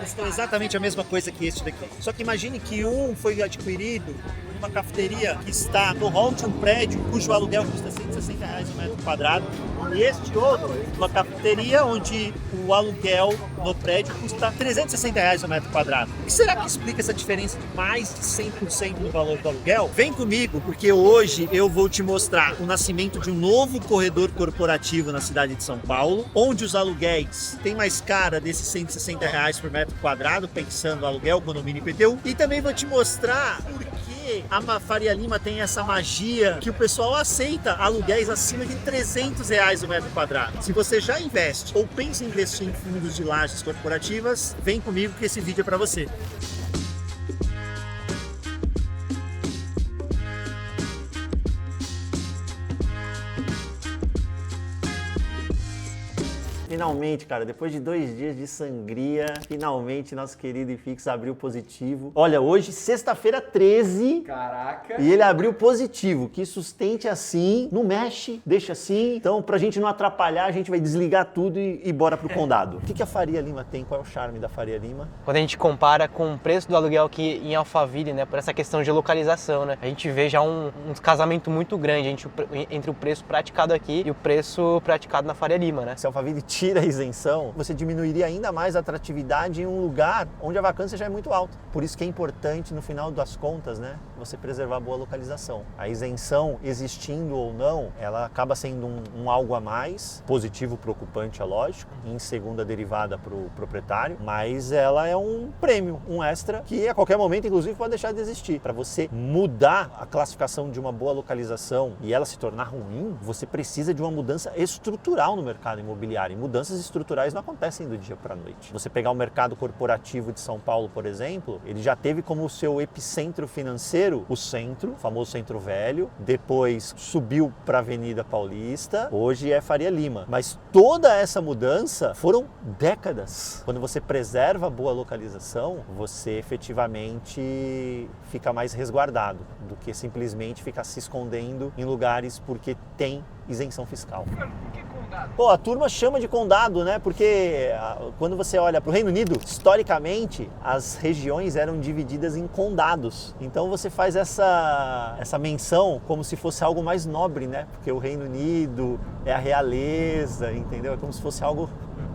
custam exatamente a mesma coisa que este daqui. Só que imagine que um foi adquirido numa cafeteria que está no hall de um prédio cujo aluguel custa R$160 o metro quadrado. E este outro, uma cafeteria onde o aluguel no prédio custa R$360 o metro quadrado. O que será que explica essa diferença de mais de 100% no valor do aluguel? Vem comigo, porque hoje eu vou te mostrar o nascimento de um novo corredor corporativo na cidade de São Paulo, onde os aluguéis têm mais cara desses R$160 por metro quadrado, pensando no aluguel, condomínio e IPTU. E também vou te mostrar por que a Faria Lima tem essa magia que o pessoal aceita aluguéis acima de R$300 o metro quadrado. Se você já investe ou pensa em investir em fundos de lajes corporativas, vem comigo que esse vídeo é para você. Finalmente, cara, depois de 2 dias de sangria, finalmente nosso querido IFIX abriu positivo. Olha, hoje, sexta-feira 13. Caraca! E ele abriu positivo, que sustente assim, não mexe, deixa assim. Então, pra gente não atrapalhar, a gente vai desligar tudo e bora pro condado. O que a Faria Lima tem? Qual é o charme da Faria Lima? Quando a gente compara com o preço do aluguel aqui em Alphaville, né, por essa questão de localização, né, a gente vê já um descasamento muito grande entre o preço praticado aqui e o preço praticado na Faria Lima, né? Se a Alphaville tira a isenção, você diminuiria ainda mais a atratividade em um lugar onde a vacância já é muito alta. Por isso que é importante, no final das contas, né, você preservar a boa localização. A isenção, existindo ou não, ela acaba sendo um algo a mais, positivo, preocupante, é lógico, em segunda derivada para o proprietário, mas ela é um prêmio, um extra, que a qualquer momento, inclusive, pode deixar de existir. Para você mudar a classificação de uma boa localização e ela se tornar ruim, você precisa de uma mudança estrutural no mercado imobiliário. Mudanças estruturais não acontecem do dia para a noite. Você pegar o mercado corporativo de São Paulo, por exemplo, ele já teve como seu epicentro financeiro o centro, o famoso Centro Velho, depois subiu para a Avenida Paulista, hoje é Faria Lima. Mas toda essa mudança foram décadas. Quando você preserva a boa localização, você efetivamente fica mais resguardado do que simplesmente ficar se escondendo em lugares porque tem isenção fiscal. Por que condado? Pô, a turma chama de condado, né? Porque quando você olha para o Reino Unido, historicamente, as regiões eram divididas em condados. Então você faz essa menção como se fosse algo mais nobre, né? Porque o Reino Unido é a realeza, entendeu? É como se fosse algo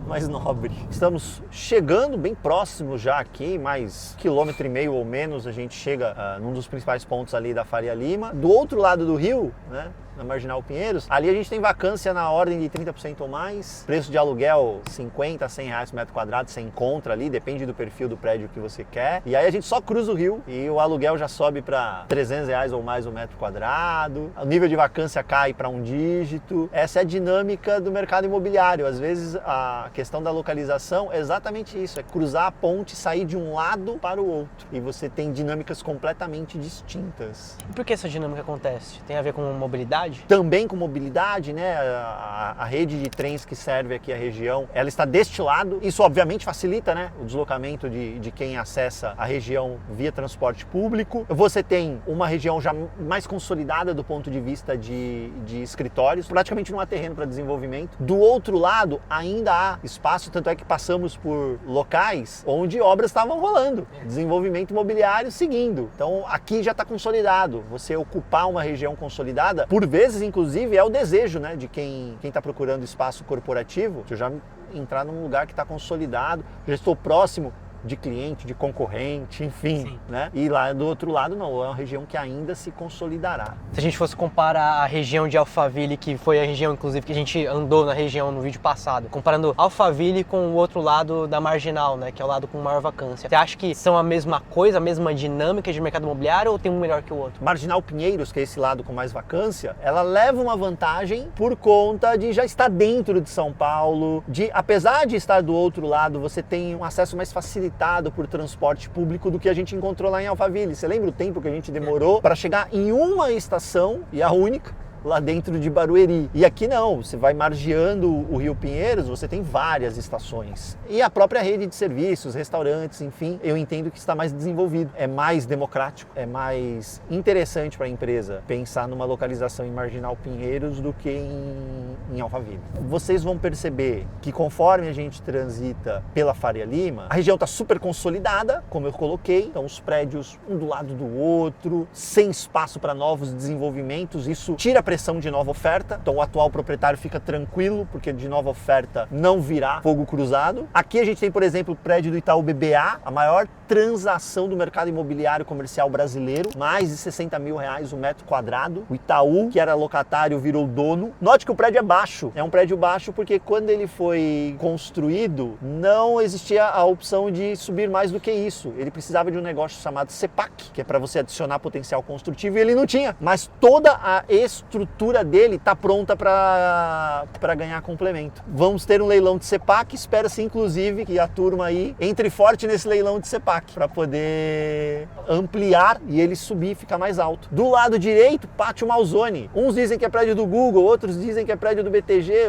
mais nobre. Estamos chegando bem próximo já aqui, mais 1,5 km ou menos, a gente chega num dos principais pontos ali da Faria Lima. Do outro lado do rio, né? Na Marginal Pinheiros, ali a gente tem vacância na ordem de 30% ou mais, preço de aluguel 50 a 100 reais por metro quadrado, você encontra ali, depende do perfil do prédio que você quer, e aí a gente só cruza o rio e o aluguel já sobe para 300 reais ou mais o metro quadrado, o nível de vacância cai para 1 dígito. Essa é a dinâmica do mercado imobiliário. Às vezes a questão da localização é exatamente isso, é cruzar a ponte, sair de um lado para o outro, e você tem dinâmicas completamente distintas. E por que essa dinâmica acontece? Tem a ver com mobilidade? Também com mobilidade, né? A rede de trens que serve aqui a região, ela está deste lado. Isso obviamente facilita, né, o deslocamento de quem acessa a região via transporte público. Você tem uma região já mais consolidada do ponto de vista de escritórios, praticamente não há terreno para desenvolvimento. Do outro lado ainda há espaço, tanto é que passamos por locais onde obras estavam rolando, desenvolvimento imobiliário seguindo. Então aqui já está consolidado. Você ocupar uma região consolidada, por vezes, inclusive, é o desejo, né, de quem está procurando espaço corporativo, de eu já entrar num lugar que está consolidado, já estou próximo de cliente, de concorrente, enfim, né? E lá do outro lado não, é uma região que ainda se consolidará. Se a gente fosse comparar a região de Alphaville, que foi a região, inclusive, que a gente andou na região no vídeo passado, comparando Alphaville com o outro lado da Marginal, né, que é o lado com maior vacância, você acha que são a mesma coisa, a mesma dinâmica de mercado imobiliário, ou tem um melhor que o outro? Marginal Pinheiros, que é esse lado com mais vacância, ela leva uma vantagem por conta de já estar dentro de São Paulo, apesar de estar do outro lado, você tem um acesso mais facilitado por transporte público do que a gente encontrou lá em Alphaville. Você lembra o tempo que a gente demorou para chegar em uma estação, e a única, lá dentro de Barueri. E aqui não, você vai margeando o Rio Pinheiros, você tem várias estações. E a própria rede de serviços, restaurantes, enfim, eu entendo que está mais desenvolvido, é mais democrático, é mais interessante para a empresa pensar numa localização em Marginal Pinheiros do que em Alphaville. Vocês vão perceber que conforme a gente transita pela Faria Lima, a região está super consolidada, como eu coloquei, então os prédios um do lado do outro, sem espaço para novos desenvolvimentos, isso tira a pressão de nova oferta, então o atual proprietário fica tranquilo, porque de nova oferta não virá fogo cruzado. Aqui a gente tem, por exemplo, o prédio do Itaú BBA, a maior transação do mercado imobiliário comercial brasileiro, mais de 60 mil reais o metro quadrado. O Itaú, que era locatário, virou dono. Note que o prédio é baixo, é um prédio baixo porque quando ele foi construído, não existia a opção de subir mais do que isso. Ele precisava de um negócio chamado CEPAC, que é para você adicionar potencial construtivo, e ele não tinha. Mas toda a estrutura dele está pronta para ganhar complemento. Vamos ter um leilão de CEPAC, espera-se inclusive que a turma aí entre forte nesse leilão de CEPAC para poder ampliar e ele subir, ficar mais alto. Do lado direito, Pátio Malzone. Uns dizem que é prédio do Google, outros dizem que é prédio do BTG,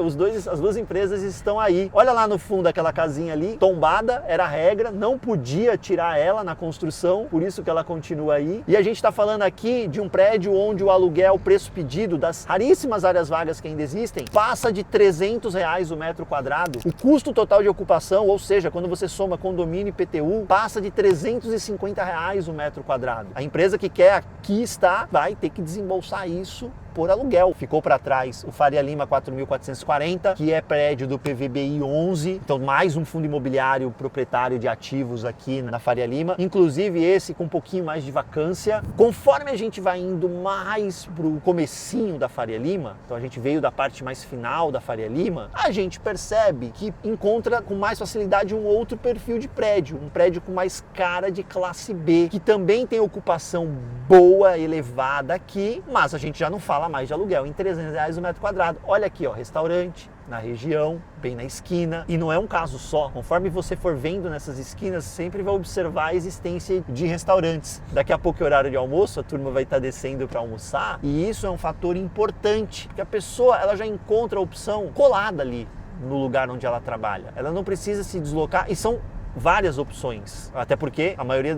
as duas empresas estão aí. Olha lá no fundo aquela casinha ali, tombada, era a regra, não podia tirar ela na construção, por isso que ela continua aí. E a gente está falando aqui de um prédio onde o aluguel, o preço pedido das raríssimas áreas vagas que ainda existem, passa de R$300 o metro quadrado. O custo total de ocupação, ou seja, quando você soma condomínio e IPTU, passa de R$350 o metro quadrado. A empresa que quer aqui estar vai ter que desembolsar isso por aluguel. Ficou para trás o Faria Lima 4.440, que é prédio do PVBI 11, então mais um fundo imobiliário proprietário de ativos aqui na Faria Lima, inclusive esse com um pouquinho mais de vacância. Conforme a gente vai indo mais pro comecinho da Faria Lima, então a gente veio da parte mais final da Faria Lima, a gente percebe que encontra com mais facilidade um outro perfil de prédio, um prédio com mais cara de classe B, que também tem ocupação boa, elevada aqui, mas a gente já não fala mais de aluguel em R$300 o metro quadrado. Olha aqui, ó, restaurante na região, bem na esquina, e não é um caso só. Conforme você for vendo nessas esquinas, sempre vai observar a existência de restaurantes. Daqui a pouco é horário de almoço, a turma vai estar descendo para almoçar, e isso é um fator importante, porque a pessoa ela já encontra a opção colada ali no lugar onde ela trabalha. Ela não precisa se deslocar, e são várias opções, até porque a maioria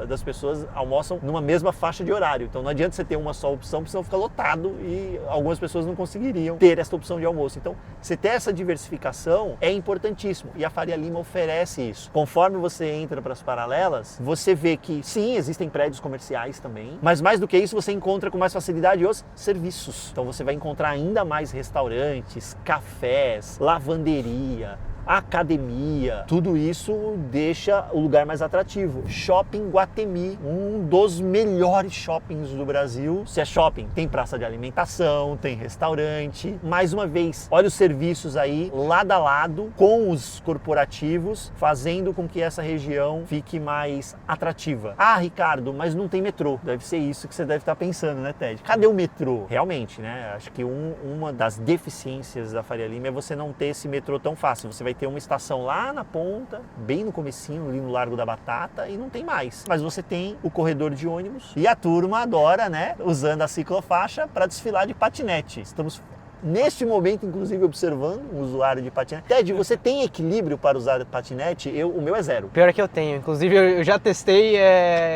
das pessoas almoçam numa mesma faixa de horário, então não adianta você ter uma só opção, porque senão fica lotado e algumas pessoas não conseguiriam ter essa opção de almoço. Então, você ter essa diversificação é importantíssimo e a Faria Lima oferece isso. Conforme você entra para as paralelas, você vê que sim, existem prédios comerciais também, mas mais do que isso, você encontra com mais facilidade os serviços. Então você vai encontrar ainda mais restaurantes, cafés, lavanderia, academia, tudo isso deixa o lugar mais atrativo. Shopping Guatemi, um dos melhores shoppings do Brasil. Se é shopping, tem praça de alimentação, tem restaurante. Mais uma vez, olha os serviços aí, lado a lado, com os corporativos, fazendo com que essa região fique mais atrativa. Ah, Ricardo, mas não tem metrô. Deve ser isso que você deve estar pensando, né, Ted? Cadê o metrô? Realmente, né? Acho que uma das deficiências da Faria Lima é você não ter esse metrô tão fácil. Você vai ter uma estação lá na ponta, bem no comecinho, ali no Largo da Batata, e não tem mais. Mas você tem o corredor de ônibus e a turma adora, né, usando a ciclofaixa para desfilar de patinete. Estamos neste momento, inclusive, observando um usuário de patinete. Ted, você tem equilíbrio para usar patinete? O meu é zero. Pior é que eu tenho. Inclusive, eu já testei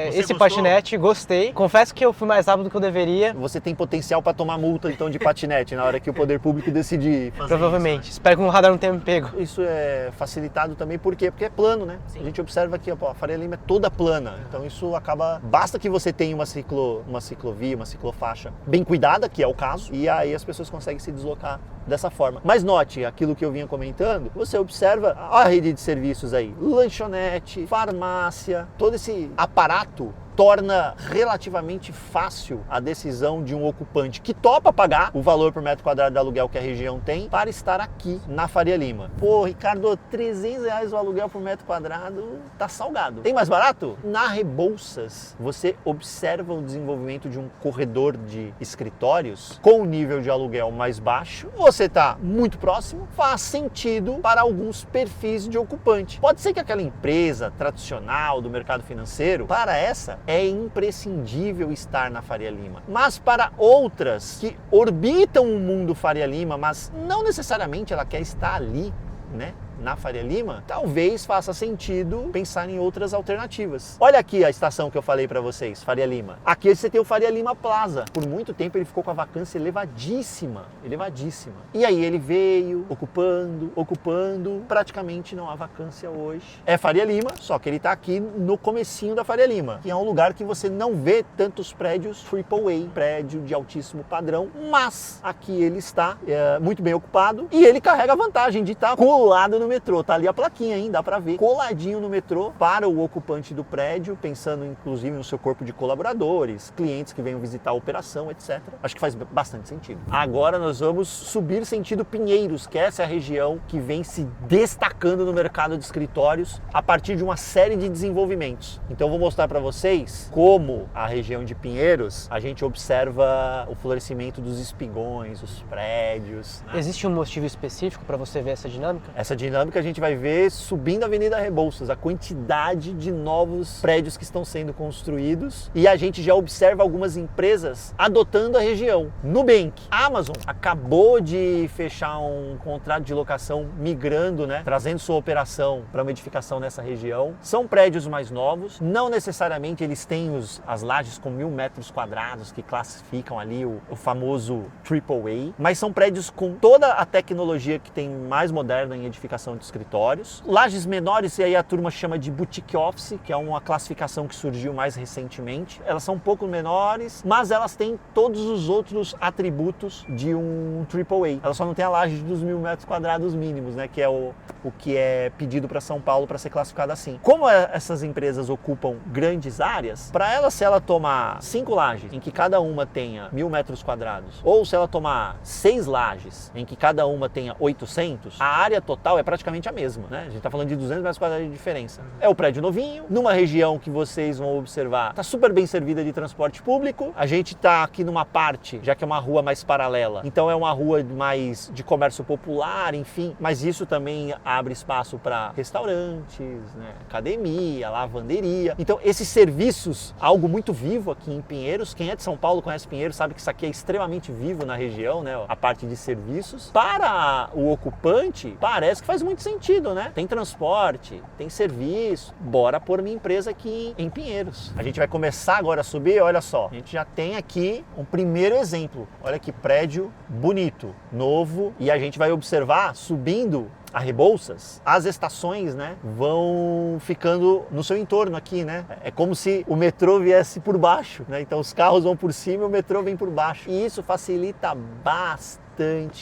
esse gostou? Patinete, gostei. Confesso que eu fui mais rápido do que eu deveria. Você tem potencial para tomar multa, então, de patinete, na hora que o poder público decidir fazer Provavelmente. isso, né? Espero que o radar não tenha me pego. Isso é facilitado também, por quê? Porque é plano, né? Sim. A gente observa aqui, ó, a Faria Lima é toda plana. Então isso acaba... Basta que você tenha uma ciclovia, uma ciclofaixa bem cuidada, que é o caso, e aí as pessoas conseguem se deslocar dessa forma. Mas note, aquilo que eu vinha comentando, você observa a rede de serviços aí, lanchonete, farmácia, todo esse aparato torna relativamente fácil a decisão de um ocupante que topa pagar o valor por metro quadrado de aluguel que a região tem para estar aqui na Faria Lima. Pô, Ricardo, R$300 o aluguel por metro quadrado tá salgado. Tem mais barato? Na Rebouças, você observa o desenvolvimento de um corredor de escritórios com o nível de aluguel mais baixo. Você você está muito próximo, faz sentido para alguns perfis de ocupante. Pode ser que aquela empresa tradicional do mercado financeiro, para essa é imprescindível estar na Faria Lima. Mas para outras que orbitam o mundo Faria Lima, mas não necessariamente ela quer estar ali, né, na Faria Lima, talvez faça sentido pensar em outras alternativas. Olha aqui a estação que eu falei para vocês, Faria Lima. Aqui você tem o Faria Lima Plaza. Por muito tempo ele ficou com a vacância elevadíssima, elevadíssima. E aí ele veio ocupando, praticamente não há vacância hoje. É Faria Lima, só que ele tá aqui no comecinho da Faria Lima, que é um lugar que você não vê tantos prédios AAA, prédio de altíssimo padrão, mas aqui ele está muito bem ocupado e ele carrega a vantagem de estar colado no metrô. Tá ali a plaquinha, hein? Dá pra ver. Coladinho no metrô para o ocupante do prédio, pensando inclusive no seu corpo de colaboradores, clientes que venham visitar a operação, etc. Acho que faz bastante sentido. Agora nós vamos subir sentido Pinheiros, que essa é a região que vem se destacando no mercado de escritórios a partir de uma série de desenvolvimentos. Então eu vou mostrar para vocês como a região de Pinheiros, a gente observa o florescimento dos espigões, os prédios, né? Existe um motivo específico para você ver essa dinâmica? Essa dinâmica a gente vai ver subindo a Avenida Rebouças, a quantidade de novos prédios que estão sendo construídos, e a gente já observa algumas empresas adotando a região. Nubank, Amazon acabou de fechar um contrato de locação migrando, né, trazendo sua operação para uma edificação nessa região. São prédios mais novos, não necessariamente eles têm as lajes com 1.000 metros quadrados que classificam ali o famoso AAA, mas são prédios com toda a tecnologia que tem mais moderna em edificação de escritórios. Lajes menores, e aí a turma chama de boutique office, que é uma classificação que surgiu mais recentemente. Elas são um pouco menores, mas elas têm todos os outros atributos de um AAA. Elas só não têm a laje dos 1.000 metros quadrados mínimos, né, que é o que é pedido para São Paulo para ser classificado assim. Como essas empresas ocupam grandes áreas, para ela, se ela tomar 5 lajes, em que cada uma tenha 1.000 metros quadrados, ou se ela tomar 6 lajes, em que cada uma tenha 800, a área total é praticamente a mesma, né? A gente está falando de 200 metros quadrados de diferença. É o prédio novinho, numa região que vocês vão observar, está super bem servida de transporte público. A gente está aqui numa parte, já que é uma rua mais paralela, então é uma rua mais de comércio popular, enfim, mas isso também abre espaço para restaurantes, né? Academia, lavanderia. Então esses serviços, algo muito vivo aqui em Pinheiros. Quem é de São Paulo conhece Pinheiros, sabe que isso aqui é extremamente vivo na região, né? A parte de serviços. Para o ocupante, parece que faz muito sentido, né? Tem transporte, tem serviço, bora pôr minha empresa aqui em Pinheiros. A gente vai começar agora a subir, olha só, a gente já tem aqui um primeiro exemplo. Olha que prédio bonito, novo, e a gente vai observar subindo a Rebouças, as estações, né, vão ficando no seu entorno aqui, né? É como se o metrô viesse por baixo, né? Então os carros vão por cima e o metrô vem por baixo. E isso facilita bastante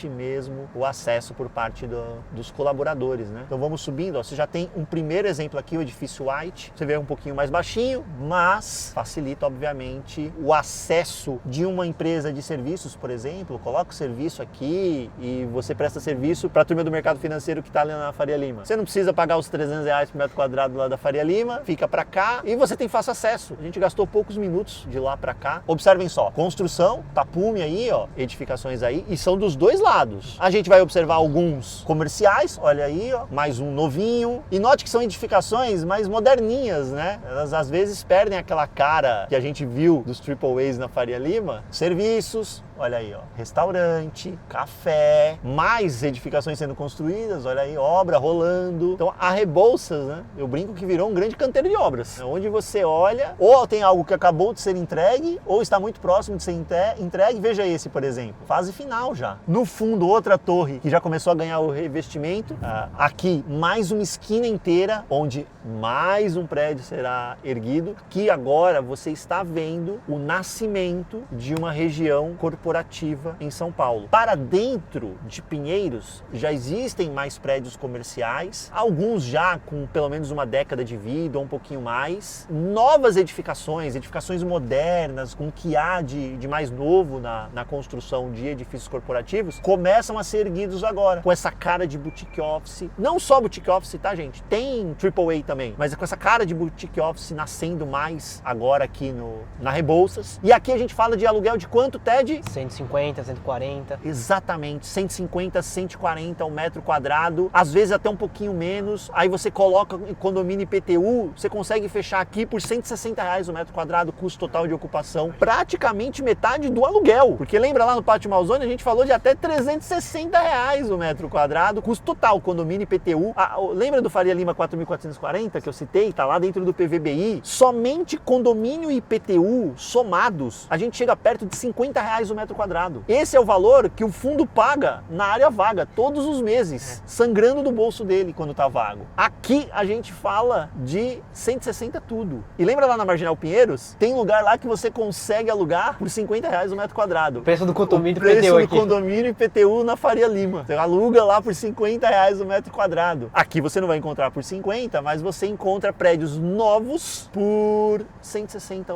mesmo o acesso por parte dos colaboradores, né? Então vamos subindo, ó, você já tem um primeiro exemplo aqui, o edifício White. Você vê um pouquinho mais baixinho, mas facilita, obviamente, o acesso de uma empresa de serviços, por exemplo. Coloca o serviço aqui e você presta serviço para a turma do mercado financeiro que está ali na Faria Lima. Você não precisa pagar os R$300 por metro quadrado lá da Faria Lima, fica para cá e você tem fácil acesso. A gente gastou poucos minutos de lá para cá. Observem só, construção, tapume aí, ó, edificações aí, e são dos dois lados. A gente vai observar alguns comerciais, olha aí, ó, mais um novinho. E note que são edificações mais moderninhas, né? Elas às vezes perdem aquela cara que a gente viu dos AAAs na Faria Lima. Serviços, olha aí, ó, restaurante, café, mais edificações sendo construídas, olha aí, obra rolando. Então a Rebouças, né, eu brinco que virou um grande canteiro de obras, onde você olha, ou tem algo que acabou de ser entregue, ou está muito próximo de ser entregue. Veja esse, por exemplo, fase final já. No fundo, outra torre que já começou a ganhar o revestimento. Aqui, mais uma esquina inteira, onde mais um prédio será erguido, que agora você está vendo o nascimento de uma região corporativa em São Paulo. Para dentro de Pinheiros, já existem mais prédios comerciais, alguns já com pelo menos uma década de vida ou um pouquinho mais. Novas edificações modernas, com o que há de mais novo na construção de edifícios corporativos, começam a ser erguidos agora, com essa cara de boutique office. Não só boutique office, tá, gente? Tem AAA também, mas é com essa cara de boutique office nascendo mais agora aqui na Rebouças. E aqui a gente fala de aluguel de quanto, Ted? 150, 140. Exatamente, 150, 140 o metro quadrado, às vezes até um pouquinho menos. Aí você coloca em condomínio IPTU, você consegue fechar aqui por R$160 o metro quadrado, custo total de ocupação, praticamente metade do aluguel. Porque lembra lá no Pátio Malzone, a gente falou de até R$360 o metro quadrado, custo total, condomínio IPTU. Lembra do Faria Lima 4.440 que eu citei? Tá lá dentro do PVBI. Somente condomínio e IPTU somados, a gente chega perto de R$50 o metro quadrado. Esse é o valor que o fundo paga na área vaga, todos os meses, sangrando do bolso dele quando tá vago. Aqui a gente fala de 160 tudo. E lembra lá na Marginal Pinheiros? Tem lugar lá que você consegue alugar por R$50 o metro quadrado. O preço do condomínio IPTU aqui. O preço do aqui. condomínio IPTU na Faria Lima. Você aluga lá por R$50 o metro quadrado. Aqui você não vai encontrar por 50, mas você encontra prédios novos por 160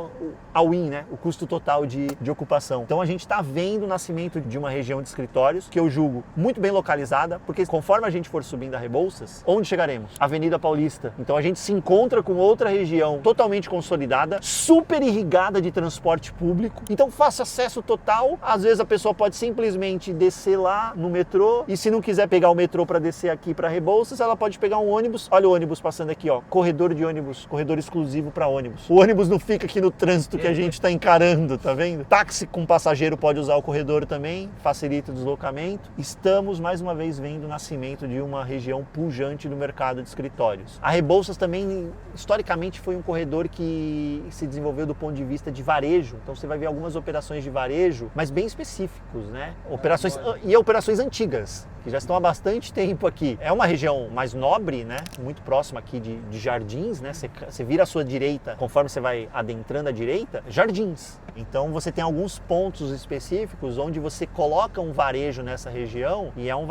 all-in, né? O custo total de ocupação. Então a gente está vendo o nascimento de uma região de escritórios que eu julgo muito bem localizada, porque conforme a gente for subindo a Rebouças, onde chegaremos? Avenida Paulista. Então a gente se encontra com outra região totalmente consolidada, super irrigada de transporte público. Então fácil acesso total. Às vezes a pessoa pode simplesmente descer lá no metrô e se não quiser pegar o metrô para descer aqui para Rebouças, ela pode pegar um ônibus. Olha o ônibus passando aqui, ó, corredor de ônibus, corredor exclusivo para ônibus. O ônibus não fica aqui no trânsito que a gente está encarando, tá vendo? Táxi com passageiro pode usar o corredor também, facilita o deslocamento. Estamos mais uma vez vendo o nascimento de uma região pujante do mercado de escritórios. A Rebouças também, historicamente, foi um corredor que se desenvolveu do ponto de vista de varejo. Então você vai ver algumas operações de varejo, mas bem específicos, né? Operações antigas, que já estão há bastante tempo aqui. É uma região mais nobre, né? Muito próxima aqui de jardins, né? Você vira à sua direita, conforme você vai adentrando à direita, jardins. Então você tem alguns pontos específicos onde você coloca um varejo nessa região e é um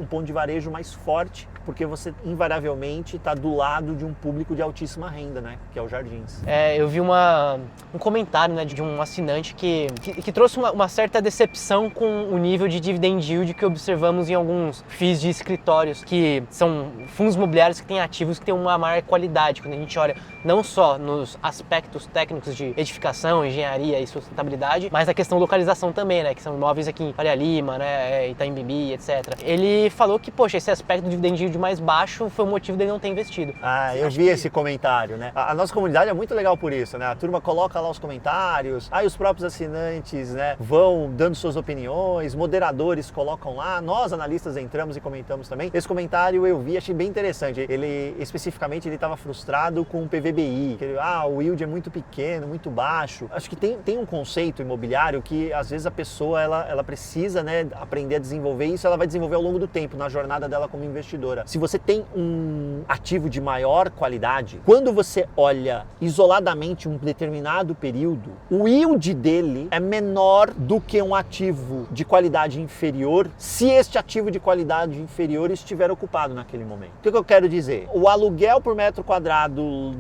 ponto de varejo mais forte, porque você invariavelmente está do lado de um público de altíssima renda, né? Que é o jardins. Eu vi um comentário, né, de um assinante que trouxe uma certa decepção com o nível de dividend yield que observamos em alguns FIIs de escritórios, que são fundos imobiliários que têm ativos que têm uma maior qualidade. Quando a gente olha não só nos aspectos técnicos de edificação, engenharia e sustentabilidade, mas a questão localização também, né? Que são imóveis aqui em Faria Lima, né? Itaim Bibi, etc. Ele falou que, poxa, esse aspecto do dividend yield mais baixo foi o motivo dele não ter investido. Eu vi esse comentário, né? A nossa comunidade é muito legal por isso, né? A turma coloca lá os comentários, aí os próprios assinantes, né, vão dando suas opiniões, moderadores colocam lá, nós analistas entramos e comentamos também. Esse comentário eu vi, achei bem interessante. Ele, especificamente, ele estava frustrado com o PVBI, o yield é muito pequeno, muito baixo. Acho que tem um conceito imobiliário que, às vezes, a pessoa, ela precisa, né, aprender a desenvolver isso, ela vai desenvolver ao longo do tempo, na jornada dela como investidora. Se você tem um ativo de maior qualidade, quando você olha isoladamente um determinado período, o yield dele é menor do que um ativo de qualidade inferior, se este ativo de qualidade inferior estiver ocupado naquele momento. O que eu quero dizer? O aluguel por metro quadrado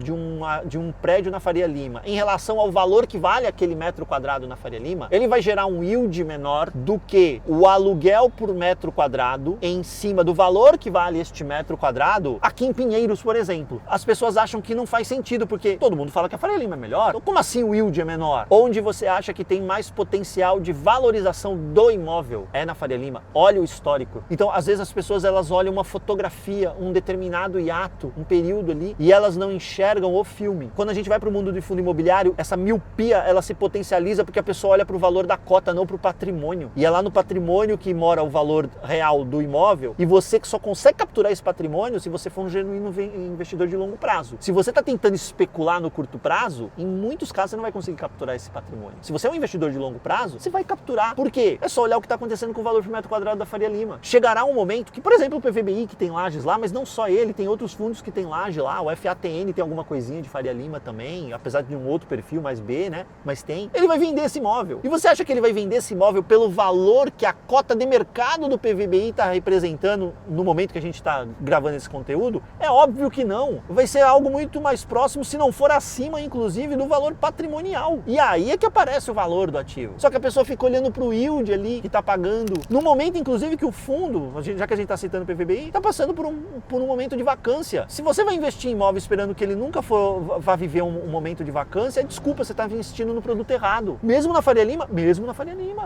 de um prédio na Faria Lima, em relação ao valor que vale aquele metro quadrado na Faria Lima, ele vai gerar um yield menor do que o aluguel por metro quadrado em cima do valor que vale este metro quadrado aqui em Pinheiros, por exemplo. As pessoas acham que não faz sentido, porque todo mundo fala que a Faria Lima é melhor. Então, como assim o yield é menor? Onde você acha que tem mais potencial de valorização do imóvel? É na Faria Lima. Olha o histórico. Então, às vezes as pessoas, elas olham uma fotografia, um determinado hiato, um período ali, e elas não enxergam o filme. Quando a gente vai para o mundo do fundo imobiliário, essa miopia, ela se potencializa porque a pessoa olha para o valor da cota, não para o patrimônio. E é lá no patrimônio que mora o valor real do imóvel, e você que só consegue capturar esse patrimônio se você for um genuíno investidor de longo prazo. Se você está tentando especular no curto prazo, em muitos casos você não vai conseguir capturar esse patrimônio. Se você é um investidor de longo prazo, você vai capturar. Por quê? É só olhar o que está acontecendo com o valor por metro quadrado da Faria Lima. Chegará um momento que, por exemplo, o PVBI, que tem lajes lá, mas não só ele, tem outros fundos que tem laje lá, o FATN tem alguma coisinha de Faria Lima também, apesar de um outro perfil mais B, né? Mas tem. Ele vai vender esse imóvel. E você acha que ele vai vender esse imóvel pelo valor que a cota de mercado do PVBI está representando no momento que a gente está gravando esse conteúdo? É óbvio que não. Vai ser algo muito mais próximo, se não for acima, inclusive, do valor patrimonial. E aí é que aparece o valor do ativo. Só que a pessoa fica olhando para o yield ali que está pagando. No momento, inclusive, que o fundo, já que a gente está citando o PVBI, está passando por um momento de vacância. Se você vai investir em imóvel esperando que ele nunca vá viver um momento de vacância, desculpa, você está investindo no produto errado. Mesmo na Faria Lima.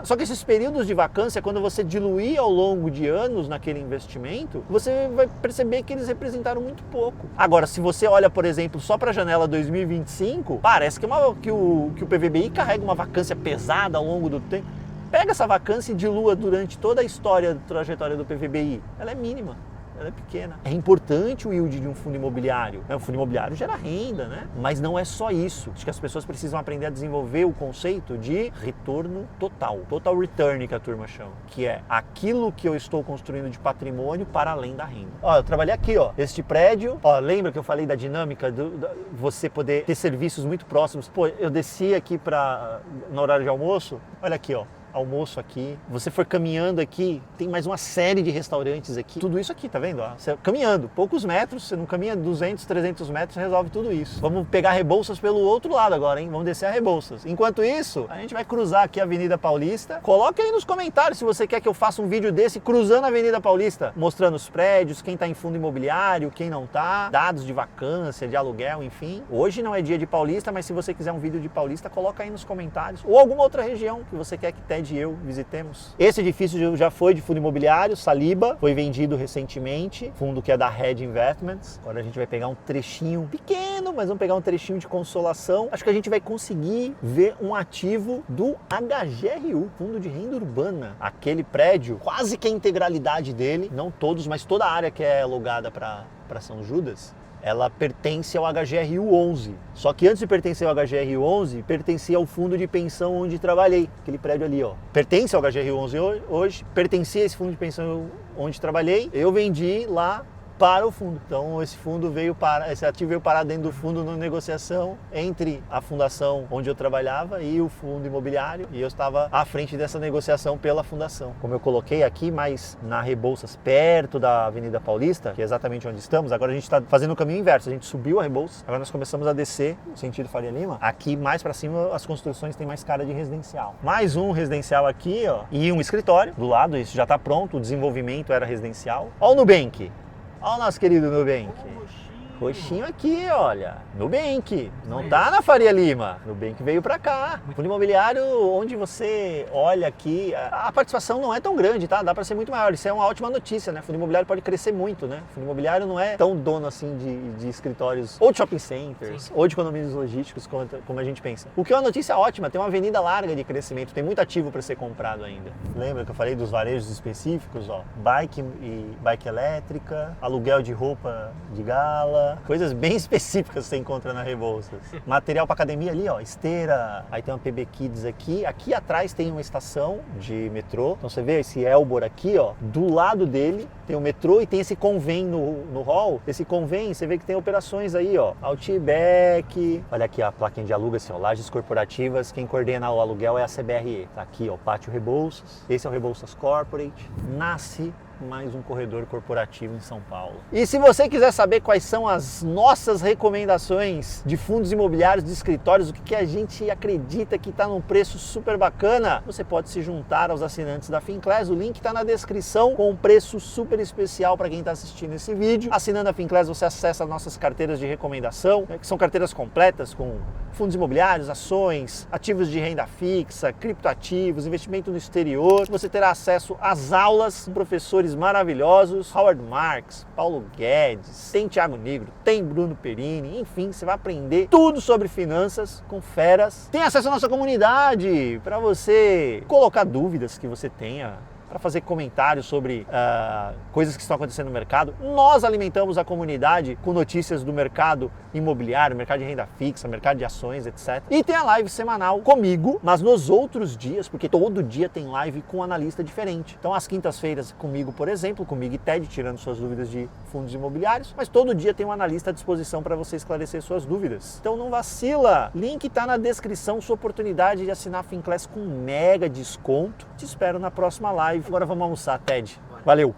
Só que esses períodos de vacância, quando você diluir ao longo de anos naquele investimento, você vai perceber que eles representaram muito pouco. Agora, se você olha, por exemplo, só para a janela 2025, parece que o PVBI carrega uma vacância pesada ao longo do tempo. Pega essa vacância e dilua durante toda a história, trajetória do PVBI. Ela é mínima. Ela é pequena. É importante o yield de um fundo imobiliário. O fundo imobiliário gera renda, né? Mas não é só isso. Acho que as pessoas precisam aprender a desenvolver o conceito de retorno total. Total return, que a turma chama. Que é aquilo que eu estou construindo de patrimônio para além da renda. Ó, eu trabalhei aqui, ó. Este prédio. Ó, lembra que eu falei da dinâmica você poder ter serviços muito próximos? Pô, eu desci aqui no horário de almoço. Olha aqui, ó. Almoço aqui, você for caminhando aqui, tem mais uma série de restaurantes aqui, tudo isso aqui, tá vendo? Você caminhando, poucos metros, você não caminha 200, 300 metros, resolve tudo isso. Vamos pegar Rebouças pelo outro lado agora, hein? Vamos descer a Rebouças. Enquanto isso, a gente vai cruzar aqui a Avenida Paulista. Coloque aí nos comentários se você quer que eu faça um vídeo desse cruzando a Avenida Paulista, mostrando os prédios, quem tá em fundo imobiliário, quem não tá, dados de vacância, de aluguel, enfim. Hoje não é dia de Paulista, mas se você quiser um vídeo de Paulista, coloca aí nos comentários. Ou alguma outra região que você quer que TED e eu visitemos. Esse edifício já foi de fundo imobiliário, Saliba, foi vendido recentemente, fundo que é da Red Investments. Agora a gente vai pegar um trechinho pequeno, mas vamos pegar um trechinho de consolação. Acho que a gente vai conseguir ver um ativo do HGRU, Fundo de Renda Urbana. Aquele prédio, quase que a integralidade dele, não todos, mas toda a área que é alugada para São Judas, ela pertence ao HGRU 11. Só que antes de pertencer ao HGRU 11, pertencia ao fundo de pensão onde trabalhei. Aquele prédio ali, ó. Pertence ao HGRU 11 hoje, pertencia a esse fundo de pensão onde trabalhei. Eu vendi lá para o fundo. Então esse ativo veio parar dentro do fundo na negociação entre a fundação onde eu trabalhava e o fundo imobiliário, e eu estava à frente dessa negociação pela fundação. Como eu coloquei aqui, mais na Rebouças, perto da Avenida Paulista, que é exatamente onde estamos, agora a gente está fazendo o caminho inverso, a gente subiu a Rebouças, agora nós começamos a descer no sentido Faria Lima. Aqui mais para cima as construções têm mais cara de residencial. Mais um residencial aqui, ó, e um escritório do lado, isso já está pronto, o desenvolvimento era residencial. Ó o Nubank. Olha o nosso querido Nubank. Roxinho aqui, olha. Nubank. Não tá na Faria Lima. Nubank veio pra cá. Fundo imobiliário, onde você olha aqui, a participação não é tão grande, tá? Dá pra ser muito maior. Isso é uma ótima notícia, né? Fundo imobiliário pode crescer muito, né? Fundo imobiliário não é tão dono assim de escritórios ou de shopping centers, sim, ou de condomínios logísticos como a gente pensa. O que é uma notícia ótima, tem uma avenida larga de crescimento, tem muito ativo para ser comprado ainda. Lembra que eu falei dos varejos específicos, ó? Bike elétrica, aluguel de roupa de gala, coisas bem específicas você encontra na Rebouças. Material para academia ali, ó, esteira, aí tem uma PB Kids aqui. Aqui atrás tem uma estação de metrô. Então você vê esse Elbor aqui, ó, do lado dele tem o metrô e tem esse convém no hall. Esse convém, você vê que tem operações aí, ó, Outback. Olha aqui a plaquinha de aluga, assim, ó, lajes corporativas. Quem coordena o aluguel é a CBRE. Tá aqui, ó, Pátio Rebouças. Esse é o Rebouças Corporate. Nasce mais um corredor corporativo em São Paulo. E se você quiser saber quais são as nossas recomendações de fundos imobiliários, de escritórios, o que a gente acredita que está num preço super bacana, você pode se juntar aos assinantes da Finclass. O link está na descrição com um preço super especial para quem está assistindo esse vídeo. Assinando a Finclass, você acessa as nossas carteiras de recomendação, que são carteiras completas com fundos imobiliários, ações, ativos de renda fixa, criptoativos, investimento no exterior. Você terá acesso às aulas com professores maravilhosos, Howard Marks, Paulo Guedes, tem Thiago Negro, tem Bruno Perini, enfim, você vai aprender tudo sobre finanças com feras. Tem acesso à nossa comunidade para você colocar dúvidas que você tenha, para fazer comentários sobre coisas que estão acontecendo no mercado. Nós alimentamos a comunidade com notícias do mercado imobiliário, mercado de renda fixa, mercado de ações, etc. E tem a live semanal comigo, mas nos outros dias, porque todo dia tem live com um analista diferente. Então, às quintas-feiras comigo, por exemplo, comigo e TED, tirando suas dúvidas de fundos imobiliários, mas todo dia tem um analista à disposição para você esclarecer suas dúvidas. Então, não vacila! Link está na descrição, sua oportunidade de assinar a Finclass com mega desconto. Te espero na próxima live. Agora vamos almoçar, TED. Valeu!